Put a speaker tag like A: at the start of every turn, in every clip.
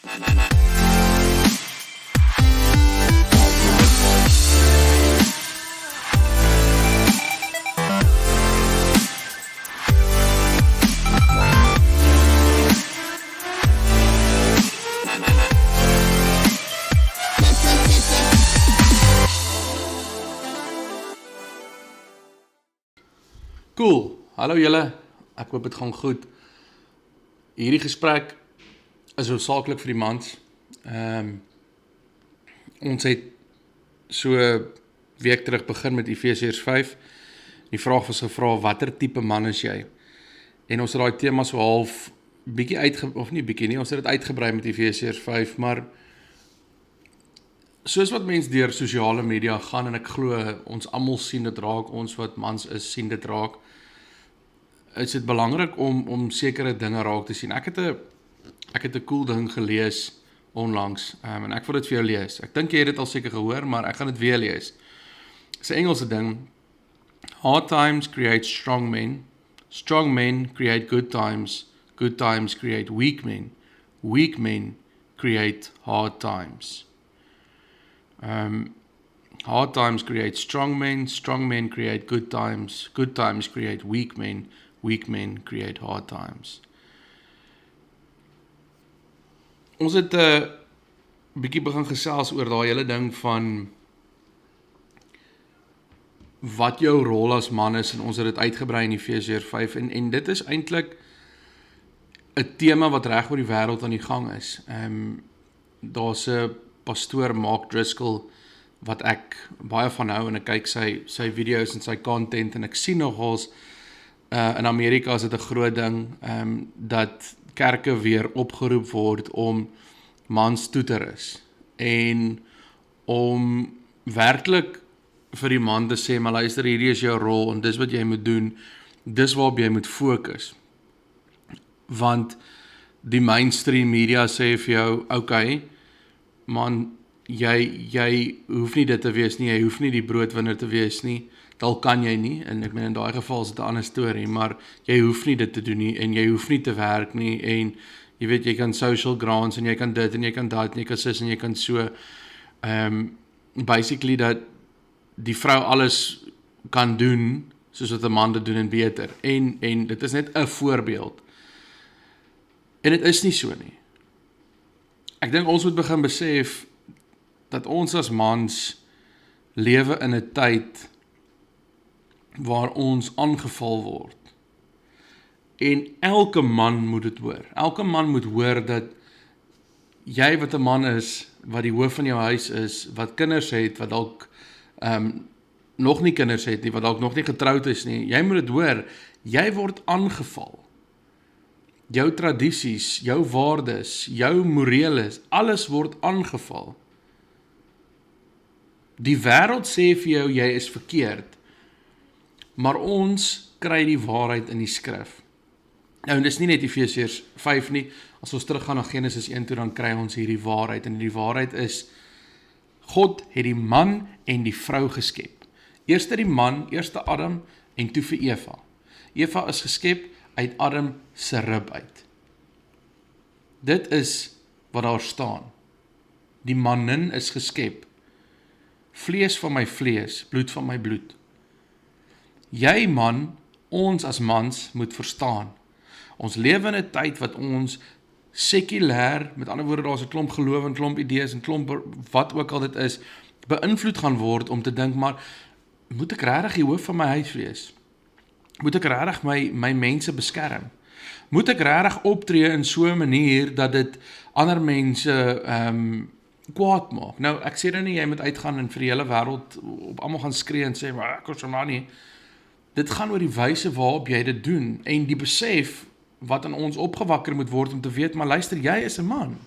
A: Cool, hallo julle, ek hoop het gaan goed. Hierdie gesprek is hoofsaaklik vir die mans. Ons het so 'n week terug begin met Efesiërs 5. Die vraag was gevra, watter tipe man is jy? En ons het daai tema so half bietjie ons het dit uitgebrei met Efesiërs 5, maar soos wat mense deur sosiale media gaan, en ek glo ons almal sien dit raak, ons wat mans is, sien dit raak, is dit belangrik om sekere dinge raak te sien. Ek het 'n cool ding gelees onlangs, en ek wil dit vir jou lees. Ek dink jy het dit al seker gehoor, maar ek gaan dit weer lees. Dis 'n Engelse ding. Hard times create strong men create good times create weak men create hard times. Hard times create strong men create good times create weak men create hard times. Ons het 'n bietjie begin gesels oor daai hele ding van wat jou rol as man is, en ons het dit uitgebrei in Efesiërs 5, en dit is eintlik 'n tema wat reg oor die wêreld aan die gang is. Daar's 'n pastoor, Mark Driscoll, wat ek baie van hou, en ek kyk sy video's en sy content, en ek sien nogals, in Amerika is dit 'n groot ding, dat kerke weer opgeroep word om mans toe te rus, en om werklik vir die man te sê, maar luister, hierdie is jou rol, en dis wat jy moet doen, dis waarop jy moet fokus. Want die mainstream media sê vir jou, okay, man, jy hoef nie dit te wees nie, jy hoef nie die broodwinner te wees nie, dalk kan jy nie, en ek meen in daai geval is dit 'n ander storie, maar jy hoef nie dit te doen nie, en jy hoef nie te werk nie, en jy weet, jy kan social grants, en jy kan dit, en jy kan dat, en jy kan sis, en jy kan so, basically dat die vrou alles kan doen, soos wat 'n man dit doen en beter, en dit is net 'n voorbeeld, en dit is nie so nie. Ek dink ons moet begin besef, dat ons as mans lewe in 'n tyd waar ons aangeval word. En elke man moet dit hoor. Elke man moet hoor dat jy wat 'n man is, wat die hoof van jou huis is, wat kinders het, wat dalk nog nie kinders het nie, wat dalk nog nie getroud is nie, jy moet dit hoor, jy word aangeval. Jou tradisies, jou waardes, jou moreles, alles word aangeval. Die wêreld sê vir jou, jy is verkeerd, maar ons kry die waarheid in die skrif. Nou, en dis nie net Efesiërs 5 nie, as ons teruggaan na Genesis 1 toe, dan kry ons hierdie waarheid, en die waarheid is, God het die man en die vrou geskep. Eerste die man, eerste Adam, en toe vir Eva. Eva is geskep uit Adam se rib uit. Dit is wat daar staan. Die manin is geskep. Vlees van my vlees, bloed van my bloed. Jy man, ons as mans moet verstaan. Ons lewe in 'n tyd wat ons sekulêr, met ander woorde, daar's 'n klomp geloof en klomp idees en klomp wat ook al dit is, beïnvloed gaan word om te dink, maar moet ek regtig die hoof van my huis wees? Moet ek regtig my mense beskerm? Moet ek regtig optree in so 'n manier dat dit ander mense kwaad maak? Nou, ek sê nou nie jy moet uitgaan en vir die hele wêreld op almal gaan skree en sê, maar ek is 'n man nie. Dit gaan oor die wyse waarop jy dit doen, en die besef wat in ons opgewakker moet word om te weet, maar luister, jy is 'n man.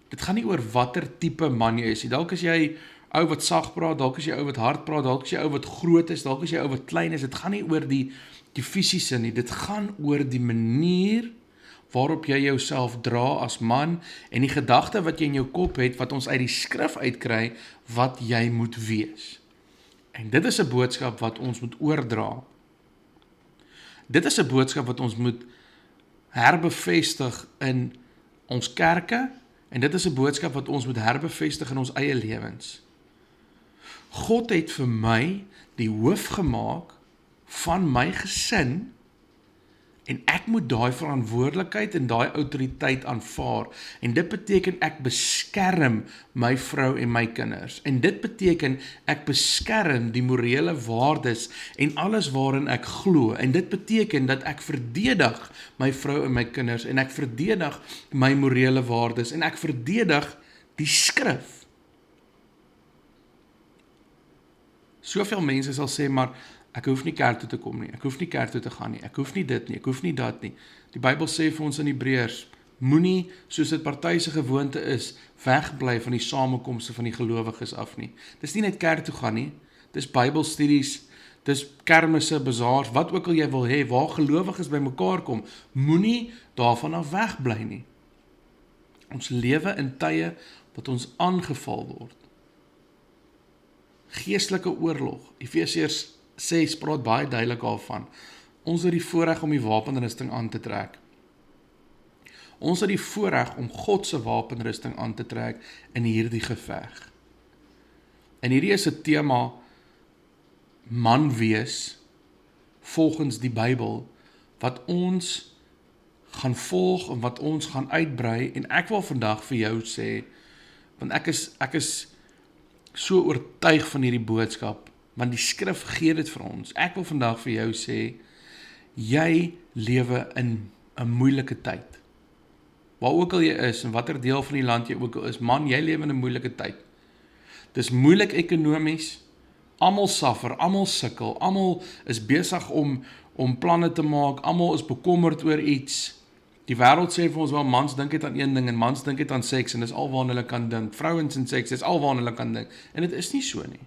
A: Dit gaan nie oor watter tipe man jy is nie. Dalk is jy ou wat sag praat, dalk is jy ou wat hard praat, dalk is jy ou wat groot is, dalk is jy ou wat klein is. Dit gaan nie oor die fisiese nie, dit gaan oor die manier waarop jy jouself dra as man, en die gedagte wat jy in jou kop het, wat ons uit die skrif uitkry, wat jy moet wees. En dit is 'n boodskap wat ons moet oordra. Dit is 'n boodskap wat ons moet herbevestig in ons kerke, en dit is 'n boodskap wat ons moet herbevestig in ons eie lewens. God het vir my die hoof gemaak van my gesin, en ek moet daai verantwoordelikheid en daai autoriteit aanvaar. En dit beteken ek beskerm my vrou en my kinders. En dit beteken ek beskerm die morele waardes en alles waarin ek glo. En dit beteken dat ek verdedig my vrou en my kinders en ek verdedig my morele waardes en ek verdedig die skrif. Soveel mense sal sê, maar ek hoef nie kerk toe te kom nie, ek hoef nie kerk toe te gaan nie, ek hoef nie dit nie, ek hoef nie dat nie. Die Bybel sê vir ons in Hebreërs, moenie, soos dit party se gewoonte is, wegbly van die samekomste van die gelowiges af nie. Dis nie net kerk toe gaan nie, dis Bybelstudies, dis kermisse, bazaars, wat ook al jy wil hê, waar gelowiges by mekaar kom, moenie daarvan af wegbly nie. Ons lewe in tye wat ons aangeval word. Geestelike oorlog, Efesiërs 6 praat baie duidelik daarvan. Ons het die voorreg om die wapenrusting aan te trek. Ons het die voorreg om God se wapenrusting aan te trek in hierdie geveg. En hierdie is 'n tema, man wees, volgens die Bybel, wat ons gaan volg en wat ons gaan uitbrei, en ek wil vandag vir jou sê, want ek is so oortuig van hierdie boodskap, want die skrif gee dit vir ons. Ek wil vandag vir jou sê, jy lewe in 'n moeilike tyd. Waar ook al jy is, en watter deel van die land jy ook al is, man, jy lewe in 'n moeilike tyd. Dis moeilik ekonomies, almal suffer, almal sukkel, almal is besig om planne te maak, almal is bekommerd oor iets. Die wêreld sê vir ons wel, mans dink net aan een ding, en mans dink net aan seks, en dis alwaarna hulle kan dink. Vrouens en seks, dis alwaarna hulle kan dink. En dit is nie so nie.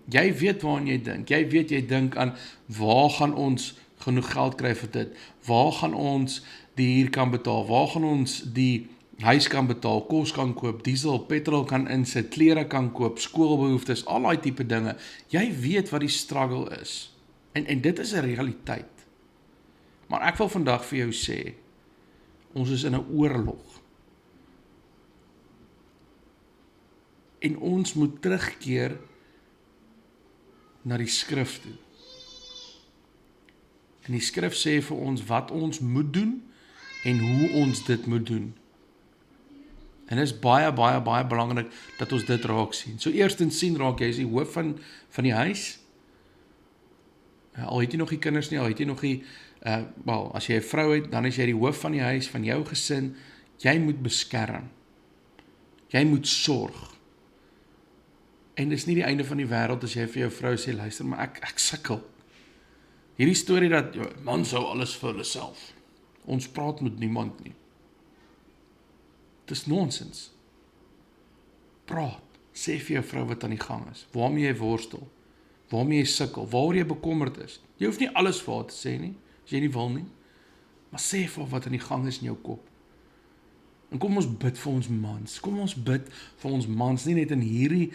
A: Jy weet waaraan jy dink. Jy weet jy dink aan, waar gaan ons genoeg geld kry vir dit? Waar gaan ons die huur kan betaal? Waar gaan ons die huis kan betaal, kos kan koop, diesel, petrol kan insit, klere kan koop, skoolbehoeftes, al daai tipe dinge. Jy weet wat die struggle is. En dit is 'n realiteit. Maar ek wil vandag vir jou sê, ons is in 'n oorlog. En ons moet terugkeer na die skrif toe. En die skrif sê vir ons wat ons moet doen en hoe ons dit moet doen. En dit is baie, baie, baie belangrik dat ons dit raak sien. So eerstens sien raak, jy is die hoof van die huis. Al het jy nog nie kinders nie, al het jy nog nie, as jy 'n vrou het, dan is jy die hoof van die huis, van jou gesin. Jy moet beskerm. Jy moet sorg. En dis nie die einde van die wêreld as jy vir jou vrou sê, luister, maar ek sukkel. Hierdie storie dat man sou alles vir hulle self. Ons praat met niemand nie. Dis nonsens. Praat. Sê vir jou vrou wat aan die gang is. Waarmee jy worstel. Waarmee jy sukkel. Waaroor jy bekommerd is. Jy hoef nie alles vir haar te sê nie, as jy nie wil nie. Maar sê vir haar wat aan die gang is in jou kop. En kom ons bid vir ons mans. Kom ons bid vir ons mans, nie net in hierdie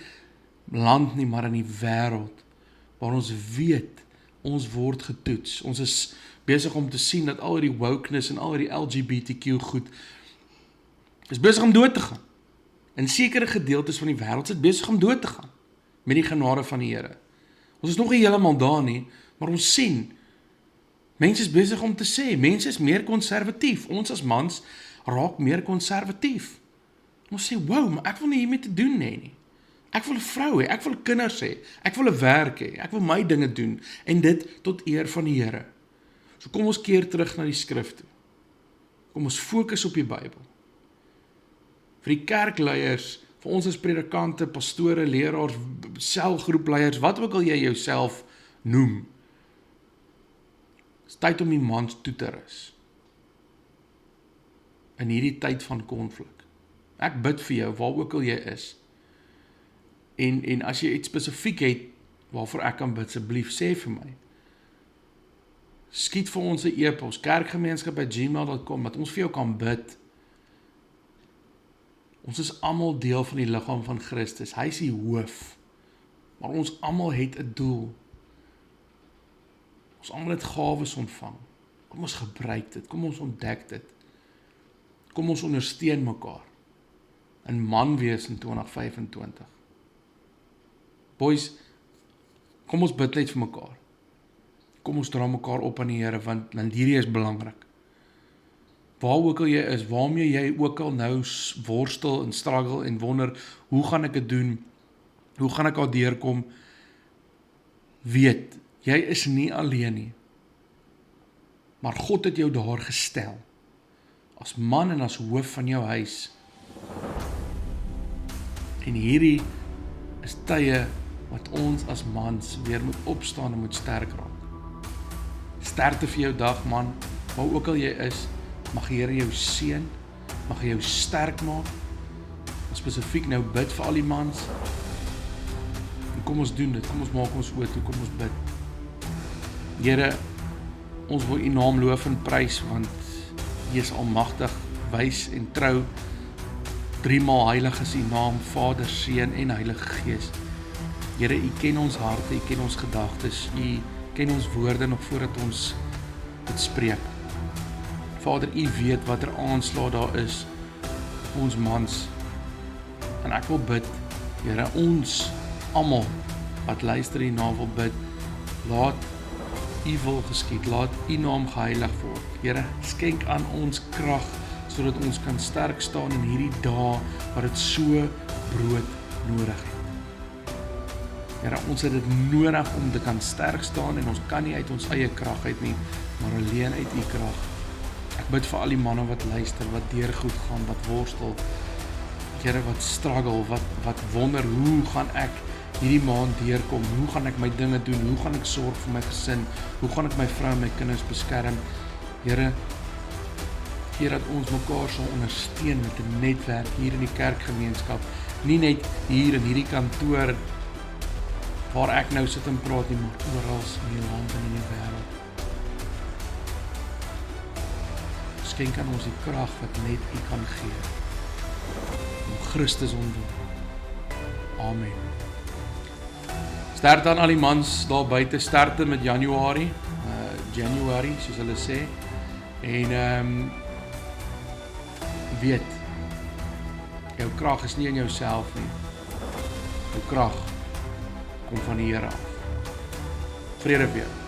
A: land nie, maar in die wêreld, waar ons weet, ons word getoets. Ons is besig om te sien dat al die wokeness en al die LGBTQ goed is besig om dood te gaan. In sekere gedeeltes van die wêreld is dit besig om dood te gaan, met die genade van die Here. Ons is nog nie heeltemal daar nie, maar ons sien, mense is besig om te sê, mense is meer konservatief. Ons as mans raak meer konservatief. Ons sê, wow, maar ek wil nie hiermee te doen hê nie. Ek wil 'n vrou hê, ek wil kinders hê, ek wil 'n werk hê, ek wil my dinge doen, en dit tot eer van die Here. So kom ons keer terug na die skrif toe. Kom ons fokus op die Bybel. Vir die kerkleiers, vir ons as predikante, pastore, leraars, selgroepleiers, wat ook al jy jouself noem, is tyd om die mans toe te rus. In hierdie tyd van konflik. Ek bid vir jou, waar ook al jy is. En as jy iets spesifiek het, waarvoor ek kan bid, asseblief sê vir my. Skiet vir ons 'n e-pos, kerkgemeenskap@gmail.com, dat ons vir jou kan bid. Ons is almal deel van die liggaam van Christus. Hy is die hoof. Maar ons almal het 'n doel. Ons almal het gawes ontvang. Kom ons gebruik dit, kom ons ontdek dit. Kom ons ondersteun mekaar in man wees in 2025. Boys, kom ons bid net vir mekaar. Kom ons dra mekaar op aan die Here, want hierdie is belangrik. Waar ook al jy is, waarmee jy ook al nou worstel en struggle en wonder, hoe gaan ek dit doen? Hoe gaan ek al deurkom? Weet, jy is nie alleen nie. Maar God het jou daar gestel. As man en as hoof van jou huis. En hierdie is tye wat ons as mans weer moet opstaan en moet sterk raak. Sterkte vir jou dag, man, waar ook al jy is, mag die Here jou seën, mag hy jou sterk maak, spesifiek nou bid vir al die mans, en kom ons doen dit, kom ons maak ons oë toe, kom ons bid. Here, ons wil U naam loof en prys, want U is almagtig, wys en trou, 3 maal heilig is U naam, Vader, Seun en Heilige Gees. Here, U ken ons harte, U ken ons gedagtes, U ken ons woorde nog voordat ons dit spreek. Vader, U weet wat aanslag daar is vir ons mans. En ek wil bid, Here, ons almal wat luister hierna wil bid, laat U wil geskied, laat U naam geheilig word. Here, skenk aan ons krag, sodat ons kan sterk staan in hierdie dae wat dit so brood nodig het. Here, ons het dit nodig om te kan sterk staan en ons kan nie uit ons eie krag uit nie, maar alleen uit U krag. Ek bid vir al die manne wat luister, wat deur goed gaan, wat worstel, Here, wat struggle, wat wonder, hoe gaan ek hierdie maand deurkom, hoe gaan ek my dinge doen, hoe gaan ek sorg vir my gesin, hoe gaan ek my vrou en my kinders beskerm. Here, Here, dat ons mekaar sal ondersteun met 'n netwerk hier in die kerkgemeenskap, nie net hier in hierdie kantoor waar ek nou sit en praat nie, maar oral in die land en in die wêreld. Skenk aan ons die krag wat net U kan gee. Om Christus ontwil. Amen. Sterkte aan al die mans daar buite, sterkte met Januarie, soos hulle sê. En weet, jou krag is nie in jouself nie. Jou krag kom van die Here af. Vrede vir jou.